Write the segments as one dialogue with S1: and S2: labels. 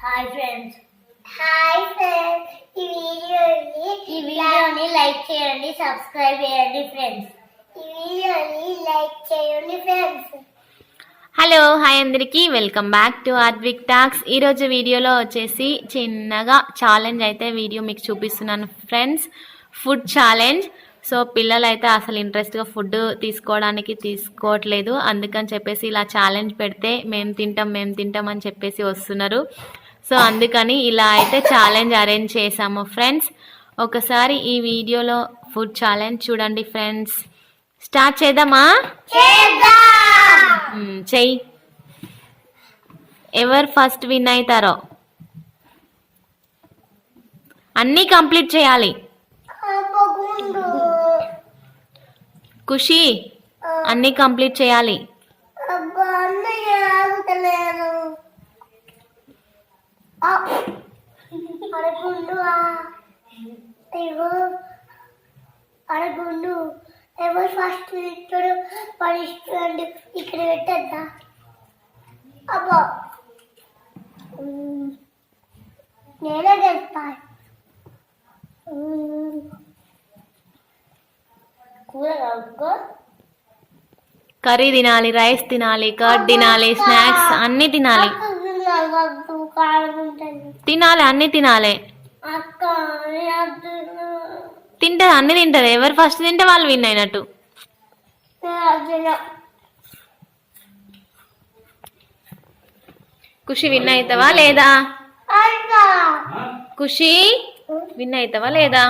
S1: Hi friends. ఈ వీడియోని like చేయండి, సబ్స్క్రైబ్ చేయండి ఫ్రెండ్స్.
S2: హలో, హాయ్ అందరికీ, welcome back to Advik talks. ఈరోజు వీడియోలో వచ్చేసి చిన్నగా ఛాలెంజ్ అయితే వీడియో మీకు చూపిస్తున్నాను ఫ్రెండ్స్. Food challenge. సో పిల్లలు అయితే అసలు ఇంట్రెస్ట్గా ఫుడ్ తీసుకోవట్లేదు. అందుకని చెప్పేసి ఇలా ఛాలెంజ్ పెడితే మేము తింటాం అని చెప్పేసి వస్తున్నారు. సో అందుకని ఇలా అయితే ఛాలెంజ్ అరేంజ్ చేసాము ఫ్రెండ్స్. ఒకసారి ఈ వీడియోలో ఫుడ్ ఛాలెంజ్ చూడండి ఫ్రెండ్స్. స్టార్ట్ చేద్దామా? చెయ్యి. ఎవరు ఫస్ట్ విన్ అవుతారో అన్నీ కంప్లీట్ చేయాలి. ఖుషి అన్నీ కంప్లీట్ చేయాలి.
S1: అడగుండు ఎవరు ఫస్ట్ తింటాడు పనిష్మెంట్ ఇక్కడ పెట్టద్దా? అబ్బా నేనే గెలుస్తా. కూర కలుపుకో.
S2: కర్రీ తినాలి, రైస్ తినాలి, కర్డ్ తినాలి, స్నాక్స్ అన్నీ తినాలి. తినాలి, అన్నీ తినాలి. తింటది, అన్ని తింటది. ఎవరు ఫస్ట్ తింటే వాళ్ళు విన్ అయినట్టు. ఖుషి విన్ అవుతావా లేదా? ఖుషి విన్ అవుతావా లేదా?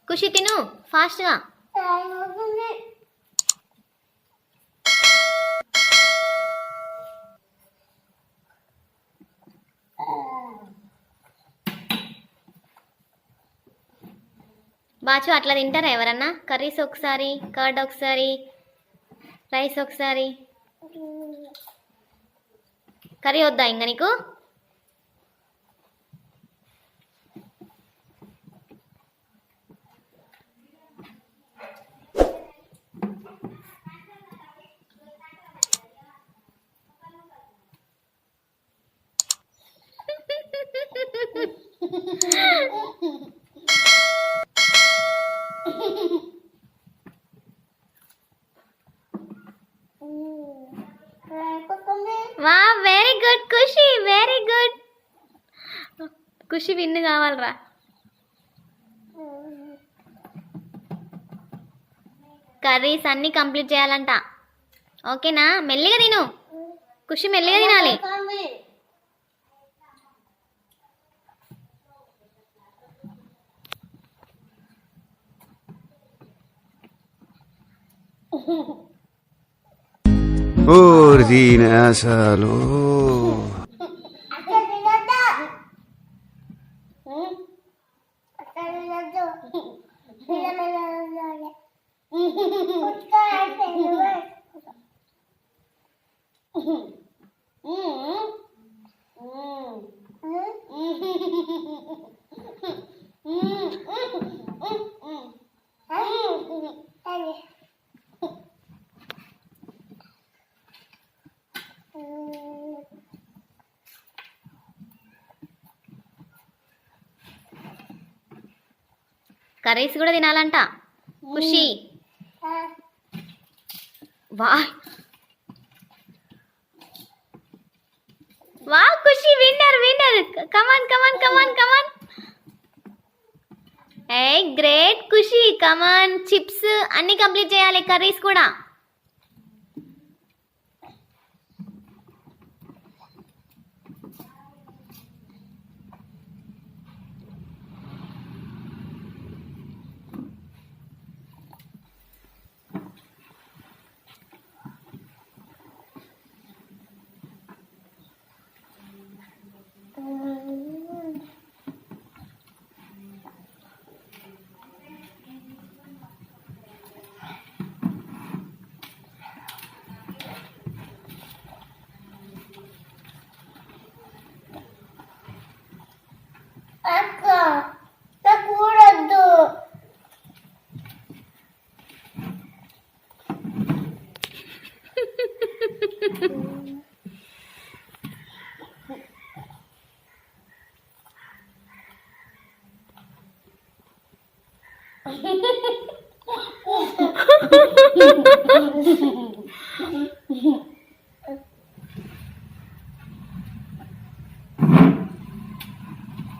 S2: ఖుషి తిను ఫాస్ట్గా. బాచు అట్లా తింటారా ఎవరన్నా? కర్రీస్ ఒకసారి, కర్డ్ ఒకసారి, రైస్ ఒకసారి. కర్రీ వద్దా ఇంకా నీకు? వా, వెరీ గుడ్ ఖుషి, వెరీ గుడ్. ఖుషి విన్ కావాలరా. కర్రీస్ అన్నీ కంప్లీట్ చేయాలంట. ఓకేనా? మెల్లిగా తిను ఖుషి, మెల్లిగా తినాలి.
S3: అసలు
S2: కర్రీస్ కూడా తినాలంట ఖుషి. వా వా Khushi, winner winner. Come on come on come on come on. A great Khushi, come on. Chips అన్ని కంప్లీట్ చేయాలి, కర్రీస్ కూడా.
S1: అక్క నాకు కూడొద్దు.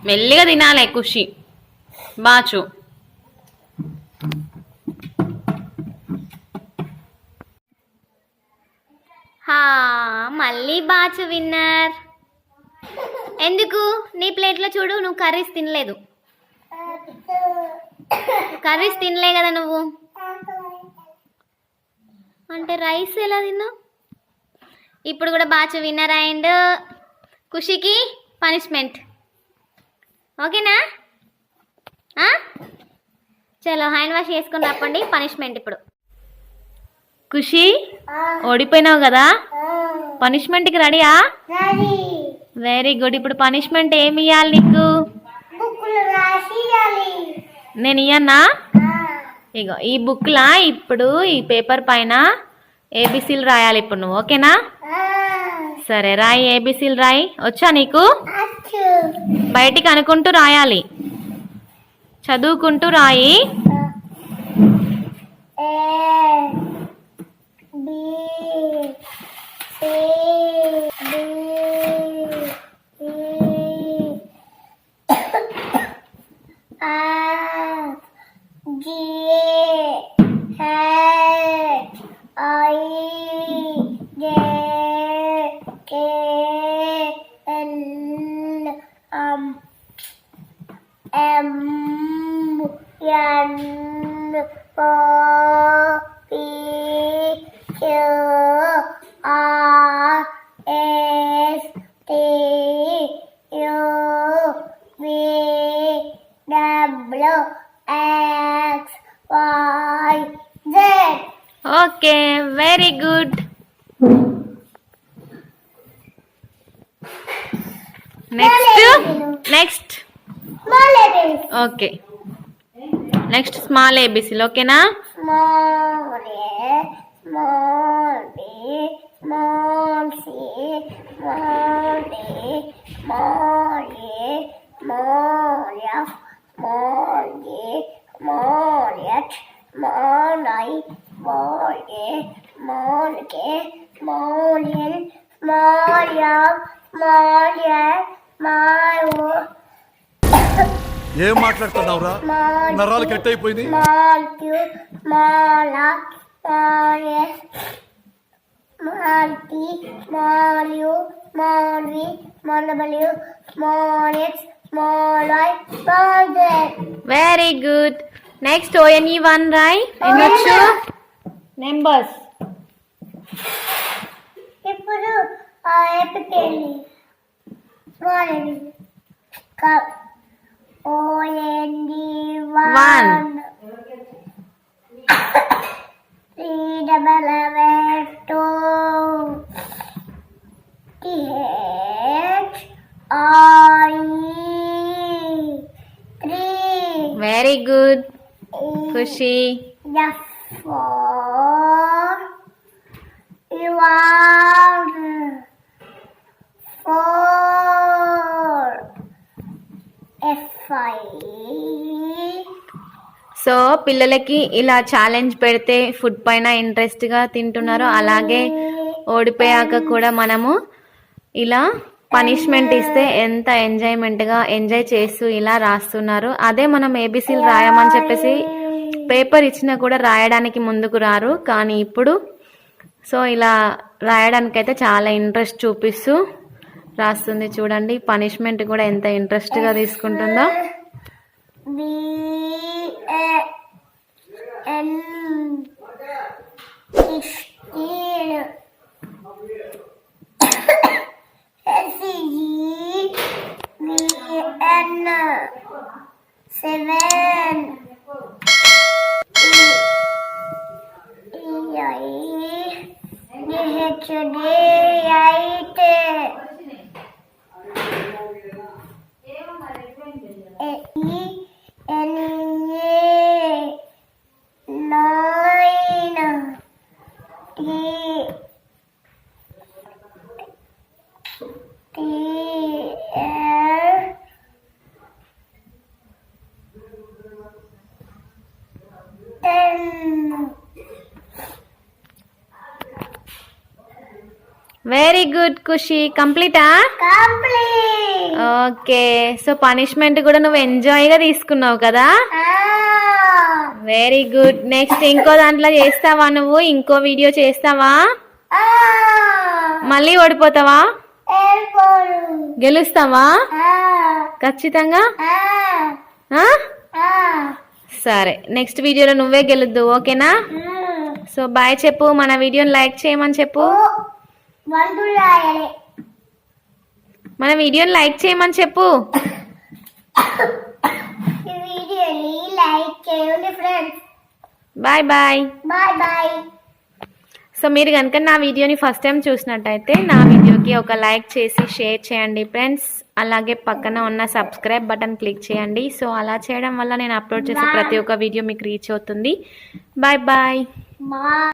S2: మెల్లిగా తినాలి ఖుషి, బాచు. మళ్ళీ బాచు విన్నర్. ఎందుకు? నీ ప్లేట్లో చూడు, నువ్వు కర్రీస్ తినలేదు. కర్రీస్ తినలే కదా నువ్వు, అంటే రైస్ ఎలా తిన్నావు? ఇప్పుడు కూడా బాచు విన్నర్ అండ్ ఖుషికి పనిష్మెంట్. ఓకేనా? చలో హ్యాండ్ వాష్ చేసుకుని రాపండి. పనిష్మెంట్ ఇప్పుడు. ఖుషి, ఓడిపోయినావు కదా, పనిష్మెంట్కి రెడీయా? Very good. ఇప్పుడు పనిష్మెంట్ ఏమి ఇవ్వాలి నీకు? నేను ఇయ్యన్నా? ఇగో ఈ బుక్లా ఇప్పుడు ఈ పేపర్ పైన ఏబిసిలు రాయాలి ఇప్పుడు నువ్వు. ఓకేనా? సరే రాయి, ఏబిసిలు రాయి. వచ్చా నీకు? బయటికి అనుకుంటూ రాయాలి, చదువుకుంటూ రాయి. Okay, very good. Next okay, next small ఏబిసిల్. ఓకేనా?
S3: ఏం మాట్లాడుతున్నావురా? నరాలు కట్ అయిపోయింది.
S2: Very good. నెక్స్ట్ ONE1 రాయ్. ఎన్నొచ్చు? నెంబర్స్.
S1: ఇప్పుడు ONE1
S2: వెరీ గుడ్ ఖుషి. సో పిల్లలకి ఇలా ఛాలెంజ్ పెడితే ఫుడ్ పైన ఇంట్రెస్ట్గా తింటున్నారు. అలాగే ఓడిపోయాక కూడా మనము ఇలా పనిష్మెంట్ ఇస్తే ఎంత ఎంజాయ్ చేస్తూ ఇలా రాస్తున్నారు. అదే మనం ఏబీసీలు రాయమని చెప్పేసి పేపర్ ఇచ్చినా కూడా రాయడానికి ముందుకు రారు. కానీ ఇప్పుడు సో ఇలా రాయడానికైతే చాలా ఇంట్రెస్ట్ చూపిస్తూ రాస్తుంది. చూడండి పనిష్మెంట్ కూడా ఎంత ఇంట్రెస్ట్గా తీసుకుంటుందో. వెరీ గుడ్ ఖుషి. కంప్లీటా? ఓకే. సో పనిష్మెంట్ కూడా నువ్వు ఎంజాయ్గా తీసుకున్నావు కదా. Very good. నెక్స్ట్ ఇంకో దాంట్లో చేస్తావా నువ్వు? ఇంకో వీడియో చేస్తావా? మళ్ళీ ఓడిపోతావా? గెలుస్తావా ఖచ్చితంగా? సరే నెక్స్ట్ వీడియోలో నువ్వే గెలుద్దు. ఓకేనా? సో బాయ్ చెప్పు. మన వీడియోని లైక్ చేయమని చెప్పు. మన వీడియోని లైక్ చేయమని చెప్పు. Bye bye. సో మీరు కనుక నా వీడియోని ఫస్ట్ టైం చూసినట్టయితే నా వీడియోకి ఒక లైక్ చేసి షేర్ చేయండి ఫ్రెండ్స్. అలాగే పక్కన ఉన్న సబ్స్క్రైబ్ బటన్ క్లిక్ చేయండి. సో అలా చేయడం వల్ల నేను అప్లోడ్ చేసే ప్రతి ఒక్క వీడియో మీకు రీచ్ అవుతుంది. Bye bye.